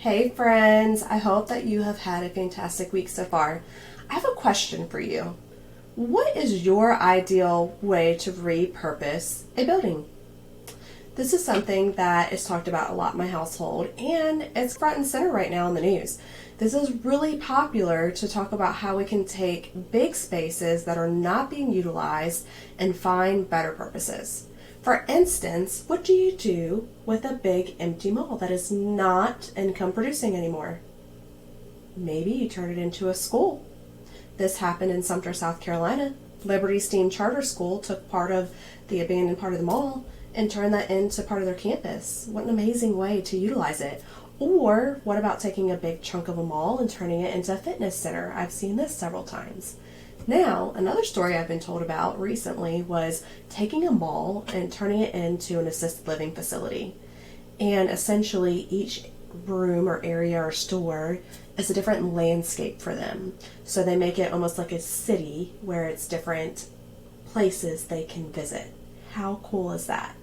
Hey friends, I hope that you have had a fantastic week so far. I have a question for you. What is your ideal way to repurpose a building? This is something that is talked about a lot in my household, and it's front and center right now in the news. This is really popular to talk about how we can take big spaces that are not being utilized and find better purposes. For instance, what do you do with a big empty mall that is not income producing anymore? Maybe you turn it into a school. This happened in Sumter, South Carolina. Liberty Steam Charter School took part of the abandoned part of the mall and turned that into part of their campus. What an amazing way to utilize it. Or what about taking a big chunk of a mall and turning it into a fitness center? I've seen this several times. Now, another story I've been told about recently was taking a mall and turning it into an assisted living facility. And essentially each room or area or store is a different landscape for them. So they make it almost like a city where it's different places they can visit. How cool is that?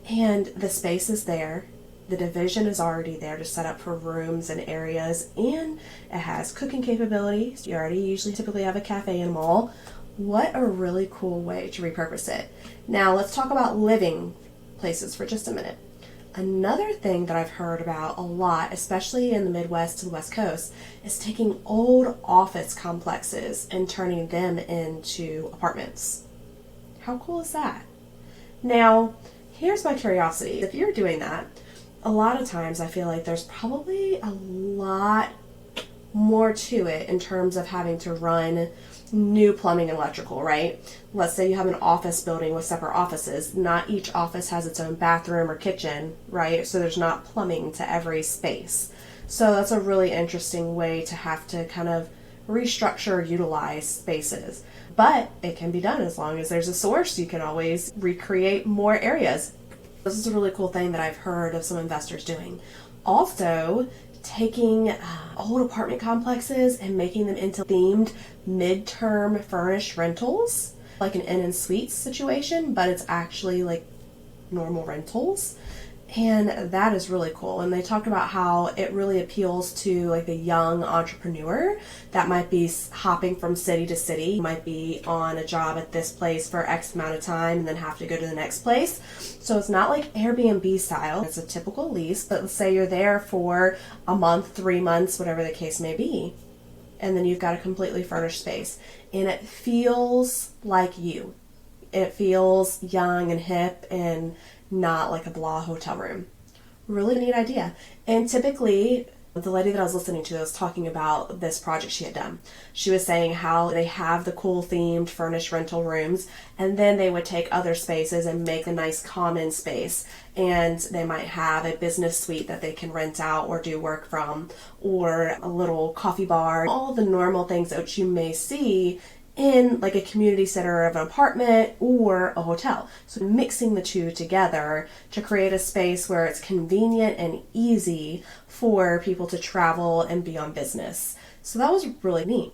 And the space is there. The division is already there to set up for rooms and areas, and it has cooking capabilities. You already usually typically have a cafe in a mall. What a really cool way to repurpose it. Now let's talk about living places for just a minute. Another thing that I've heard about a lot, especially in the Midwest to the West Coast, is taking old office complexes and turning them into apartments. How cool is that? Now, here's my curiosity. If you're doing that, a lot of times I feel like there's probably a lot more to it in terms of having to run new plumbing and electrical, right? Let's say you have an office building with separate offices. Not each office has its own bathroom or kitchen, right? So there's not plumbing to every space. So that's a really interesting way to have to kind of restructure or utilize spaces. But it can be done as long as there's a source. You can always recreate more areas. This is a really cool thing that I've heard of some investors doing. Also, taking old apartment complexes and making them into themed midterm furnished rentals, like an inn and suites situation, but it's actually like normal rentals. And that is really cool. And they talk about how it really appeals to like a young entrepreneur that might be hopping from city to city, might be on a job at this place for X amount of time and then have to go to the next place. So it's not like Airbnb style. It's a typical lease, but let's say you're there for a month, 3 months, whatever the case may be. And then you've got a completely furnished space. And it feels like you. It feels young and hip and not like a blah hotel room. Really neat idea. And typically, the lady that I was listening to was talking about this project she had done. She was saying how they have the cool themed furnished rental rooms, and then they would take other spaces and make a nice common space. And they might have a business suite that they can rent out or do work from, or a little coffee bar, all the normal things that you may see in like a community center of an apartment or a hotel. So mixing the two together to create a space where it's convenient and easy for people to travel and be on business. So that was really neat.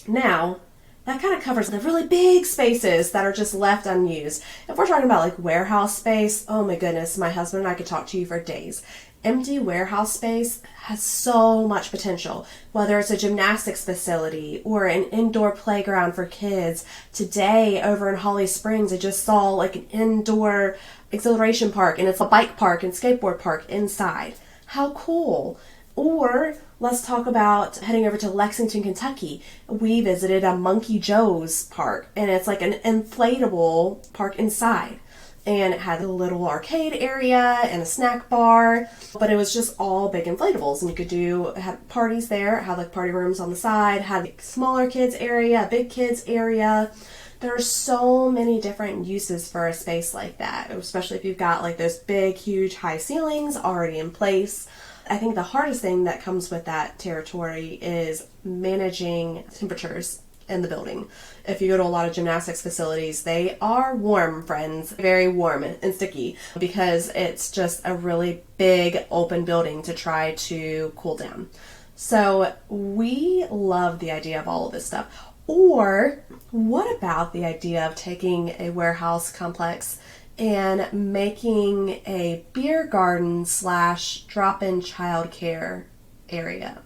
Now, that kind of covers the really big spaces that are just left unused. If we're talking about like warehouse space, oh my goodness, my husband and I could talk to you for days. Empty warehouse space has so much potential, whether it's a gymnastics facility or an indoor playground for kids. Today over in Holly Springs, I just saw like an indoor exhilaration park, and it's a bike park and skateboard park inside. How cool. Or let's talk about heading over to Lexington, Kentucky. We visited a Monkey Joe's park, and it's like an inflatable park inside. And it had a little arcade area and a snack bar, but it was just all big inflatables. And you could have parties there, had like party rooms on the side, had a smaller kids area, a big kids area. There are so many different uses for a space like that, especially if you've got like those big, huge, high ceilings already in place. I think the hardest thing that comes with that territory is managing temperatures in the building. If you go to a lot of gymnastics facilities, they are warm, friends, very warm and sticky, because it's just a really big open building to try to cool down. So we love the idea of all of this stuff. Or what about the idea of taking a warehouse complex and making a beer garden / drop-in childcare area.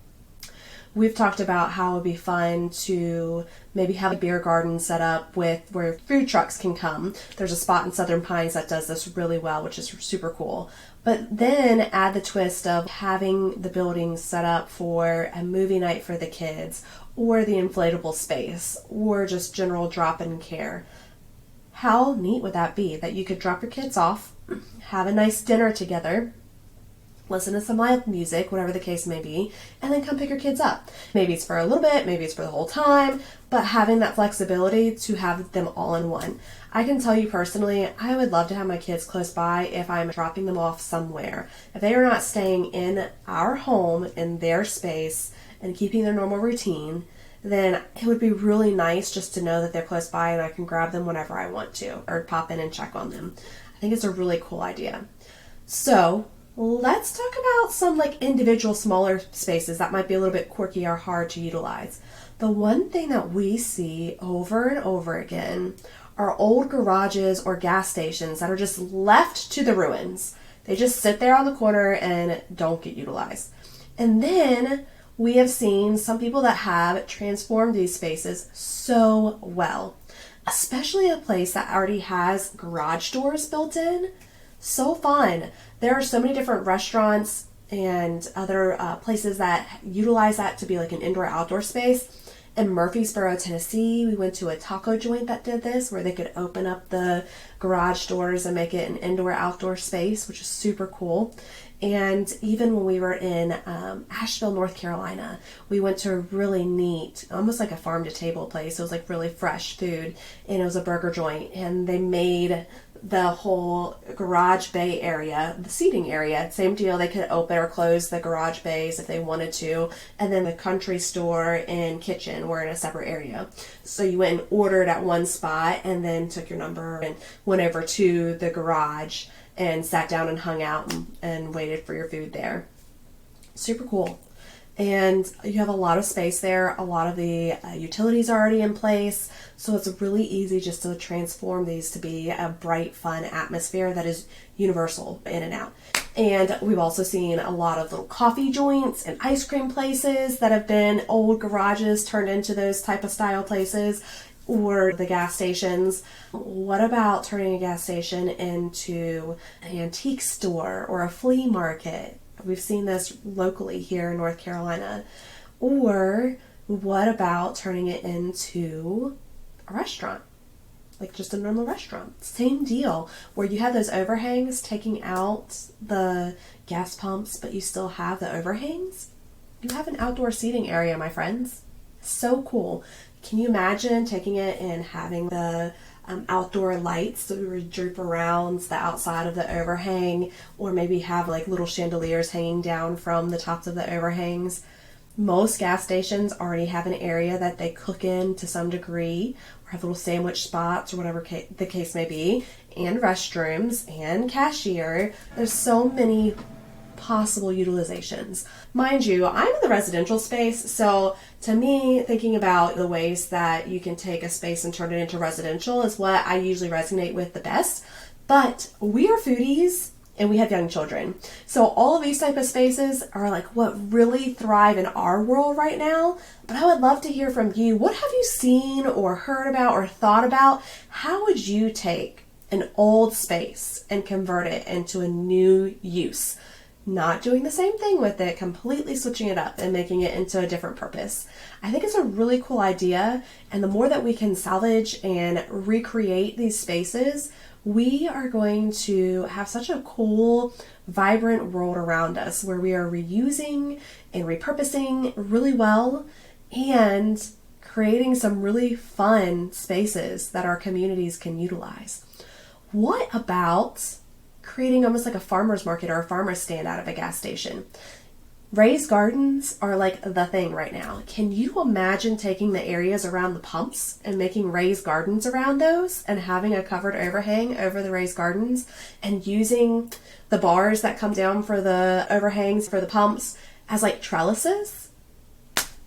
We've talked about how it would be fun to maybe have a beer garden set up with where food trucks can come. There's a spot in Southern Pines that does this really well, which is super cool. But then add the twist of having the building set up for a movie night for the kids, or the inflatable space, or just general drop-in care. How neat would that be? That you could drop your kids off, have a nice dinner together, listen to some live music, whatever the case may be, and then come pick your kids up. Maybe it's for a little bit, maybe it's for the whole time, but having that flexibility to have them all in one. I can tell you personally, I would love to have my kids close by if I'm dropping them off somewhere. If they are not staying in our home, in their space, and keeping their normal routine, then it would be really nice just to know that they're close by and I can grab them whenever I want to, or pop in and check on them. I think it's a really cool idea. So let's talk about some individual smaller spaces that might be a little bit quirky or hard to utilize. The one thing that we see over and over again are old garages or gas stations that are just left to the ruins. They just sit there on the corner and don't get utilized. And then we have seen some people that have transformed these spaces so well, especially a place that already has garage doors built in. So fun. There are so many different restaurants and other places that utilize that to be like an indoor-outdoor space. In Murfreesboro, Tennessee, we went to a taco joint that did this, where they could open up the garage doors and make it an indoor-outdoor space, which is super cool. And even when we were in Asheville, North Carolina, we went to a really neat, almost like a farm-to-table place. It was like really fresh food, and it was a burger joint, and they made the whole garage bay area, the seating area, same deal. They could open or close the garage bays if they wanted to, and then the country store and kitchen were in a separate area. So you went and ordered at one spot and then took your number and went over to the garage and sat down and hung out and waited for your food there. Super cool. And you have a lot of space there. A lot of the utilities are already in place. So it's really easy just to transform these to be a bright, fun atmosphere that is universal in and out. And we've also seen a lot of little coffee joints and ice cream places that have been old garages turned into those type of style places, or the gas stations. What about turning a gas station into an antique store or a flea market? We've seen this locally here in North Carolina. Or what about turning it into a restaurant? Like just a normal restaurant. Same deal, where you have those overhangs taking out the gas pumps, but you still have the overhangs. You have an outdoor seating area, my friends. So cool. Can you imagine taking it and having the outdoor lights that would droop around the outside of the overhang, or maybe have like little chandeliers hanging down from the tops of the overhangs? Most gas stations already have an area that they cook in to some degree, or have little sandwich spots or whatever the case may be, and restrooms and cashier. There's so many possible utilizations. Mind you, I'm in the residential space, so to me, thinking about the ways that you can take a space and turn it into residential is what I usually resonate with the best. But we are foodies and we have young children. So all of these type of spaces are like what really thrive in our world right now. But I would love to hear from you. What have you seen or heard about or thought about? How would you take an old space and convert it into a new use? Not doing the same thing with it, completely switching it up and making it into a different purpose. I think it's a really cool idea, and the more that we can salvage and recreate these spaces, we are going to have such a cool, vibrant world around us where we are reusing and repurposing really well and creating some really fun spaces that our communities can utilize. What about creating almost like a farmer's market or a farmer's stand out of a gas station? Raised gardens are like the thing right now. Can you imagine taking the areas around the pumps and making raised gardens around those and having a covered overhang over the raised gardens and using the bars that come down for the overhangs for the pumps as like trellises?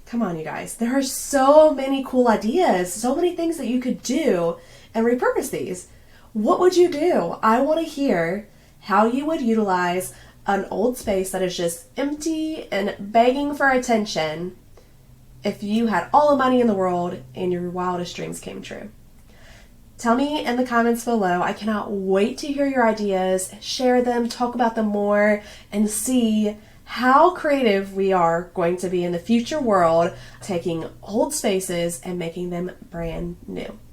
Come on, you guys. There are so many cool ideas, so many things that you could do and repurpose these. What would you do? I want to hear how you would utilize an old space that is just empty and begging for attention if you had all the money in the world and your wildest dreams came true? Tell me in the comments below. I cannot wait to hear your ideas, share them, talk about them more, and see how creative we are going to be in the future world, taking old spaces and making them brand new.